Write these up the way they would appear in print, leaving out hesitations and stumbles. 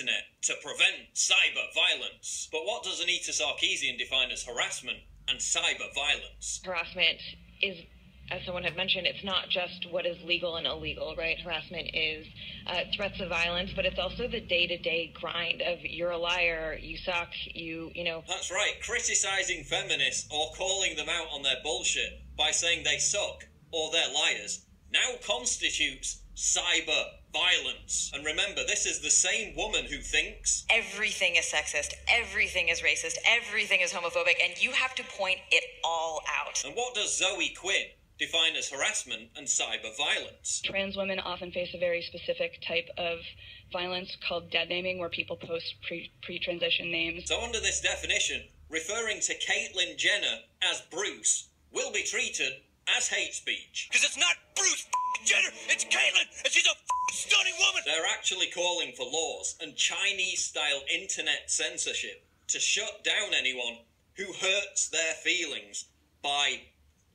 internet to prevent cyber violence. But what does Anita Sarkeesian define as harassment and cyber violence? Harassment is, as someone had mentioned, it's not just what is legal and illegal, right? Harassment is threats of violence, but it's also the day-to-day grind of you're a liar, you suck, you know. That's right, criticizing feminists or calling them out on their bullshit by saying they suck or they're liars now constitutes cyber violence. And remember, this is the same woman who thinks everything is sexist, everything is racist, everything is homophobic, and you have to point it all out. And what does Zoe Quinn define as harassment and cyber violence? Trans women often face a very specific type of violence called dead naming, where people post pre-transition names. So under this definition, referring to Caitlyn Jenner as Bruce will be treated as hate speech. Because it's not Bruce Jenner, it's Caitlyn, and she's a stunning woman! They're actually calling for laws and Chinese-style internet censorship to shut down anyone who hurts their feelings by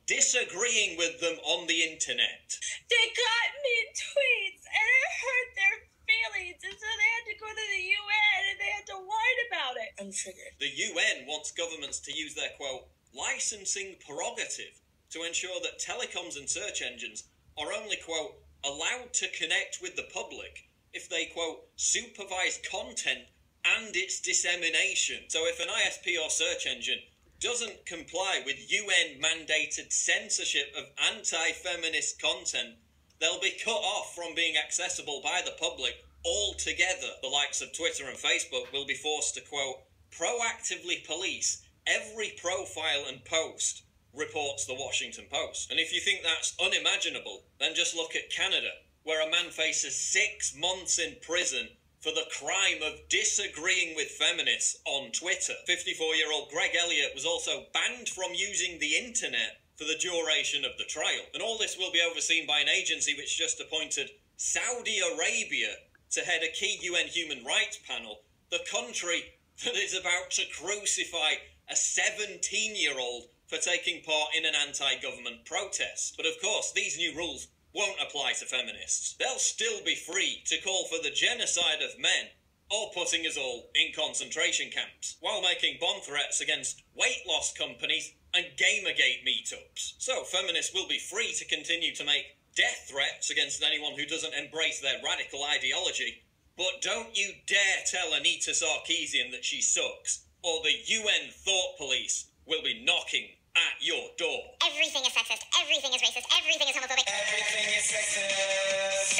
disagreeing with them on the internet. They got me tweets and it hurt their feelings, and so they had to go to the UN and they had to whine about it. I'm triggered. The UN wants governments to use their, quote, licensing prerogative to ensure that telecoms and search engines are only, quote, allowed to connect with the public if they, quote, supervise content and its dissemination. So if an ISP or search engine doesn't comply with UN-mandated censorship of anti-feminist content, they'll be cut off from being accessible by the public altogether. The likes of Twitter and Facebook will be forced to, quote, proactively police every profile and post, reports the Washington Post. And if you think that's unimaginable, then just look at Canada, where a man faces 6 months in prison for the crime of disagreeing with feminists on Twitter. 54-year-old Greg Elliott was also banned from using the internet for the duration of the trial. And all this will be overseen by an agency which just appointed Saudi Arabia to head a key UN human rights panel, the country that is about to crucify a 17-year-old for taking part in an anti-government protest. But of course, these new rules won't apply to feminists. They'll still be free to call for the genocide of men or putting us all in concentration camps, while making bomb threats against weight loss companies and Gamergate meetups. So feminists will be free to continue to make death threats against anyone who doesn't embrace their radical ideology. But don't you dare tell Anita Sarkeesian that she sucks, or the UN thought police will be knocking at your door. Everything is sexist, everything is racist, everything is homophobic. Everything is sexist.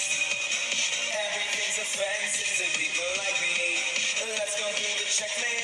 Everything's offensive to people like me. Let's go through the checklist.